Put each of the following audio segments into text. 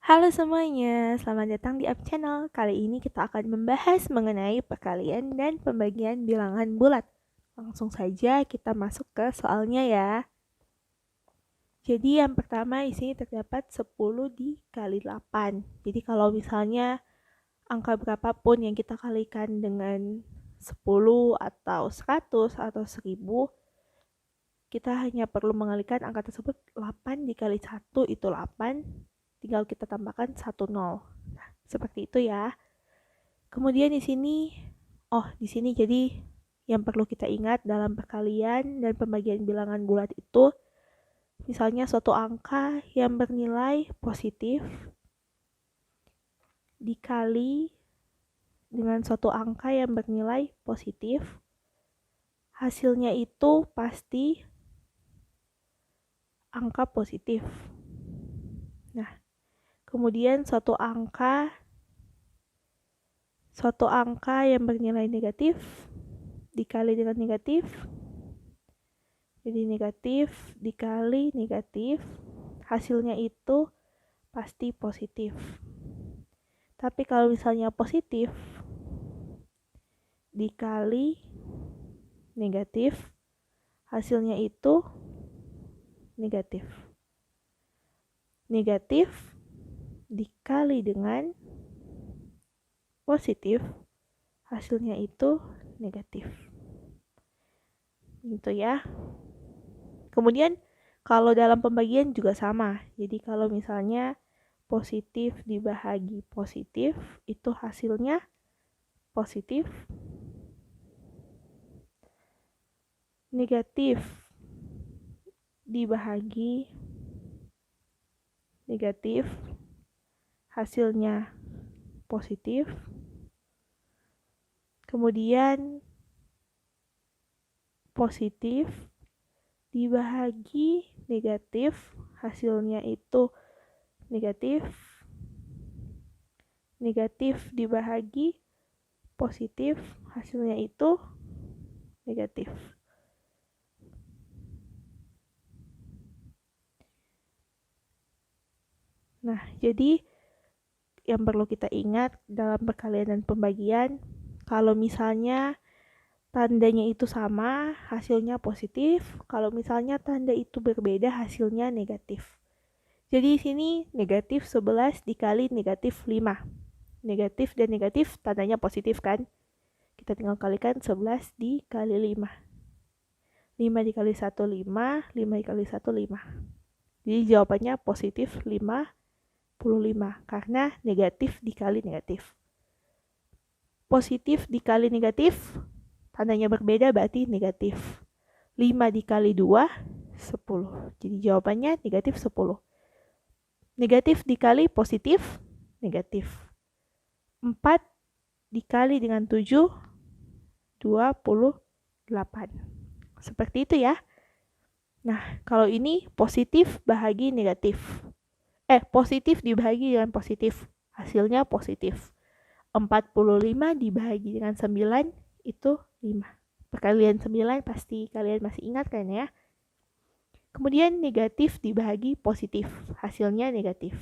Halo semuanya, selamat datang di Up Channel. Kali ini kita akan membahas mengenai perkalian dan pembagian bilangan bulat. Langsung saja kita masuk ke soalnya ya. Jadi yang pertama di sini terdapat 10 dikali 8. Jadi kalau misalnya angka berapapun yang kita kalikan dengan 10 atau 100 atau 1000, kita hanya perlu mengalikan angka tersebut 8 dikali 1 itu 8, tinggal kita tambahkan 1 0. Nah, seperti itu ya. Kemudian di sini jadi yang perlu kita ingat dalam perkalian dan pembagian bilangan bulat itu, misalnya suatu angka yang bernilai positif dikali dengan suatu angka yang bernilai positif, hasilnya itu pasti angka positif. Nah, kemudian suatu angka yang bernilai negatif dikali dengan negatif, jadi negatif dikali negatif, hasilnya itu pasti positif. Tapi kalau misalnya positif dikali negatif, hasilnya itu negatif. Negatif dikali dengan positif, hasilnya itu negatif. Gitu ya. Kemudian kalau dalam pembagian juga sama. Jadi kalau misalnya positif dibahagi positif, itu hasilnya positif. Negatif dibahagi negatif, hasilnya positif. Kemudian positif dibahagi negatif, hasilnya itu negatif. Negatif dibahagi positif, hasilnya itu negatif. Nah, jadi yang perlu kita ingat dalam perkalian dan pembagian, kalau misalnya tandanya itu sama, hasilnya positif. Kalau misalnya tanda itu berbeda, hasilnya negatif. Jadi di sini negatif 11 dikali negatif 5. Negatif dan negatif tandanya positif kan? Kita tinggal kalikan 11 dikali 5. 5 dikali 1, 5. 5 dikali 1, 5. Jadi jawabannya positif 55. Karena negatif dikali negatif. Positif dikali negatif, tandanya berbeda berarti negatif. 5 dikali 2, 10. Jadi jawabannya negatif 10. Negatif dikali positif, negatif. 4 dikali dengan 7, 28. Seperti itu ya. Nah, kalau ini positif bahagi negatif. Positif dibahagi dengan positif. Hasilnya positif. 45 dibahagi dengan 9 itu 5. Perkalian 9 pasti kalian masih ingat kan ya? Kemudian negatif dibahagi positif, hasilnya negatif.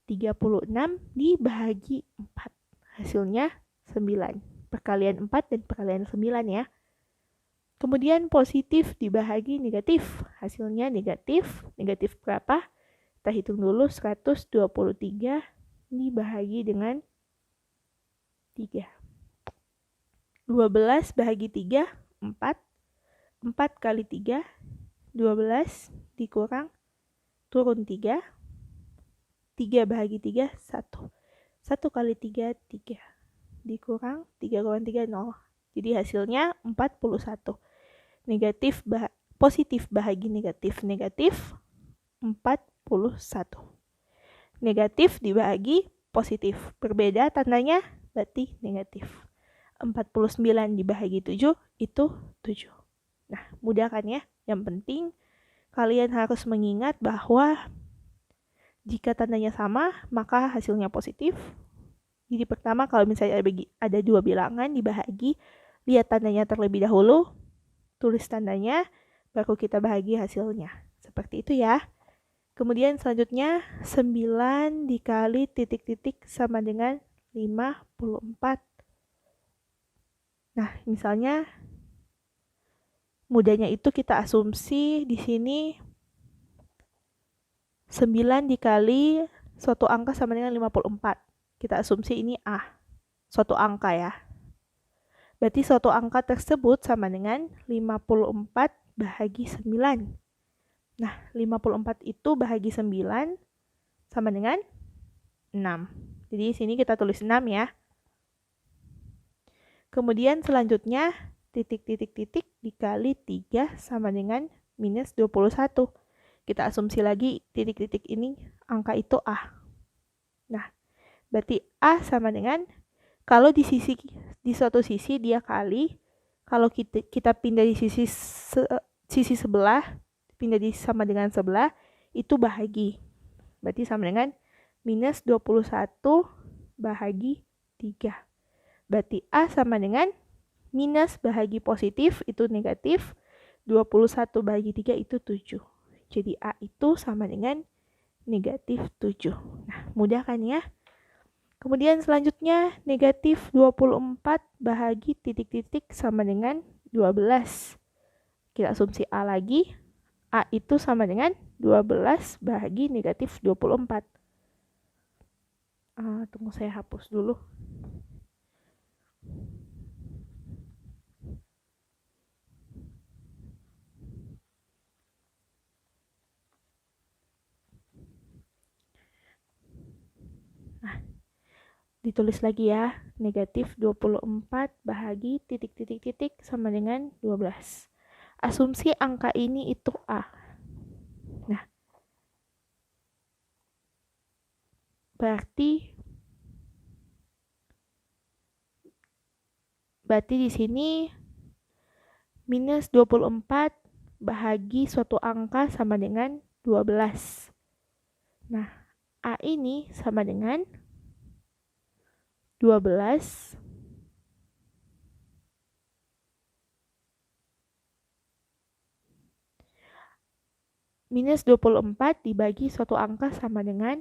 36 dibahagi 4, hasilnya 9. Perkalian 4 dan perkalian 9 ya. Kemudian positif dibahagi negatif, hasilnya negatif. Negatif berapa? Kita hitung dulu, 123 dibahagi dengan 3. 12 bahagi 3, 4. 4 kali 3, 12 dikurang turun 3. 3 bahagi 3, 1. 1 kali 3, 3. Dikurang 3 kurang 3, 0. Jadi hasilnya 41. Positif bahagi negatif, negatif 41. Negatif dibahagi positif. Berbeda tandanya berarti negatif. 49 dibahagi 7 itu 7. Nah, mudah kan ya? Yang penting kalian harus mengingat bahwa jika tandanya sama, maka hasilnya positif. Jadi pertama kalau misalnya ada dua bilangan dibahagi, lihat tandanya terlebih dahulu, tulis tandanya, baru kita bahagi hasilnya. Seperti itu ya. Kemudian selanjutnya 9 dikali titik-titik sama dengan 54. Nah, misalnya mudahnya itu kita asumsi di sini 9 dikali suatu angka sama dengan 54. Kita asumsi ini A, suatu angka ya. Berarti suatu angka tersebut sama dengan 54 bahagi 9. Nah, 54 itu bahagi 9 sama dengan 6. Jadi di sini kita tulis 6 ya. Kemudian selanjutnya titik-titik-titik dikali 3 sama dengan minus 21. Kita asumsi lagi titik-titik ini angka itu A. Nah, berarti A sama dengan, kalau di suatu sisi dia kali, kalau kita pindah di sisi sebelah, pindah sama dengan sebelah, itu bahagi. Berarti sama dengan minus 21 bahagi 3. Berarti A sama dengan minus bahagi positif itu negatif, 21 bahagi 3 itu 7. Jadi A itu sama dengan negatif 7. Nah, mudah kan ya? Kemudian selanjutnya negatif 24 bahagi titik-titik sama dengan 12. Kita asumsi A lagi. A itu sama dengan 12 bahagi negatif 24. Tunggu saya hapus dulu. Nah, ditulis lagi ya, negatif 24 bahagi titik-titik-titik sama dengan 12. Asumsi angka ini itu A. Nah, berarti di sini minus 24 bahagi suatu angka sama dengan 12. Nah, A ini sama dengan 12 minus 24 dibagi suatu angka sama dengan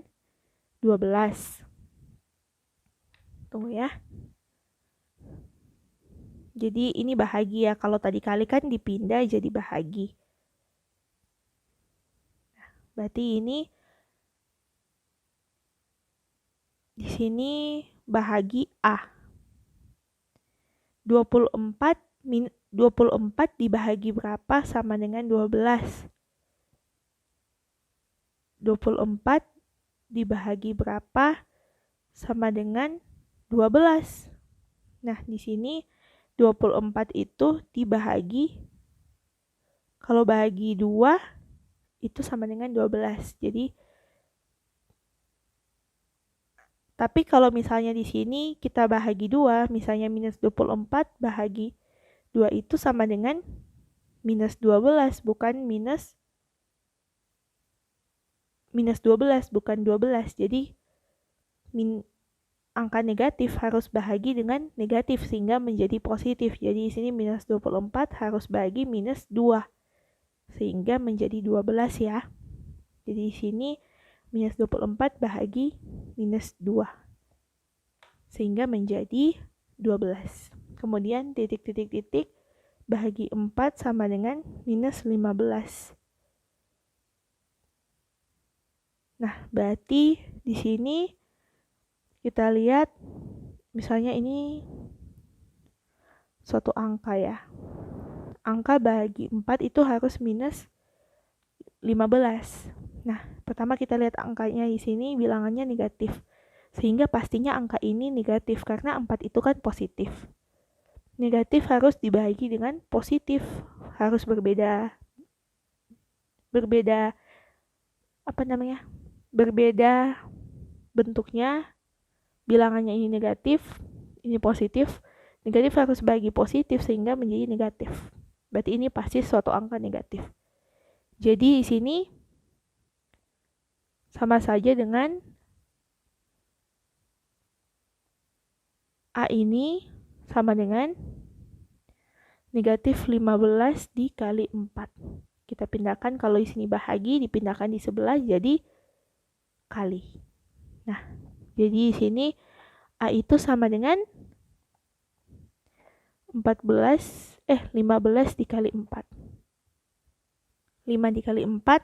12. Tunggu ya. Jadi ini bahagi ya, kalau tadi kali kan dipindah jadi bahagi. Berarti ini di sini bahagi A. 24 dibahagi berapa sama dengan 12. 24 dibahagi berapa sama dengan 12. Nah, di sini 24 itu dibahagi, kalau bahagi 2 itu sama dengan 12. Jadi tapi kalau misalnya di sini kita bahagi 2, misalnya minus 24 bahagi 2 itu sama dengan minus 12, bukan minus 12, bukan 12. Jadi angka negatif harus bahagi dengan negatif sehingga menjadi positif. Jadi di sini minus 24 harus bahagi minus 2 sehingga menjadi 12 ya. Jadi di sini minus 24 bahagi minus 2 sehingga menjadi 12. Kemudian titik-titik-titik bahagi 4 sama dengan minus 15. Nah, berarti di sini kita lihat misalnya ini suatu angka ya. Angka bahagi 4 itu harus minus 15. Nah, pertama kita lihat angkanya di sini bilangannya negatif. Sehingga pastinya angka ini negatif karena 4 itu kan positif. Negatif harus dibagi dengan positif. Harus berbeda berbeda bentuknya. Bilangannya ini negatif, ini positif. Negatif harus bagi positif sehingga menjadi negatif. Berarti ini pasti suatu angka negatif. Jadi di sini sama saja dengan A ini sama dengan negatif 15 dikali 4. Kita pindahkan, kalau di sini bahagi, dipindahkan di sebelah jadi kali. Nah, jadi di sini A itu sama dengan 15 dikali 4. 5 dikali 4,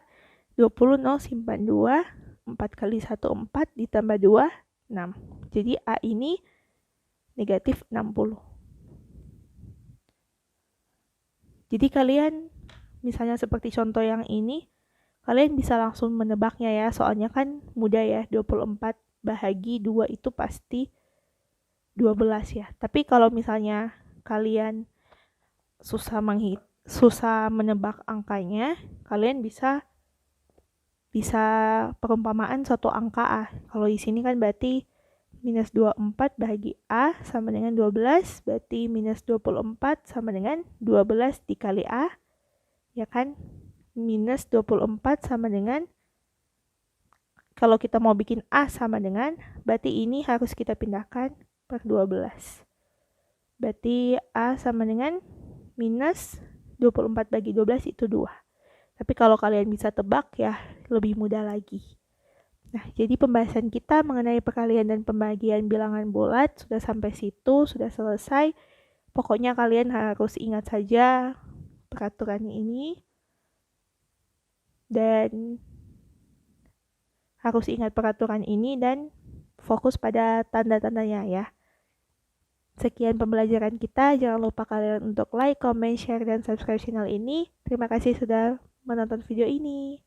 20, 0, simpan 2. 4 kali 1, 4, ditambah 2, 6. Jadi A ini negatif 60. Jadi kalian, misalnya seperti contoh yang ini, kalian bisa langsung menebaknya ya, soalnya kan mudah ya, 24 bahagi 2 itu pasti 12 ya. Tapi kalau misalnya kalian susah menebak angkanya, kalian bisa perumpamaan suatu angka A. Kalau di sini kan berarti minus 24 bahagi A sama dengan 12, berarti minus 24 sama dengan 12 dikali A, ya kan? Minus 24 sama dengan, kalau kita mau bikin A sama dengan, berarti ini harus kita pindahkan per 12. Berarti A sama dengan minus 24 bagi 12 itu 2. Tapi kalau kalian bisa tebak ya lebih mudah lagi. Nah, jadi pembahasan kita mengenai perkalian dan pembagian bilangan bulat sudah sampai situ, sudah selesai. Pokoknya kalian harus ingat saja peraturan ini dan fokus pada tanda-tandanya ya. Sekian pembelajaran kita, jangan lupa kalian untuk like, comment, share, dan subscribe channel ini. Terima kasih sudah menonton video ini.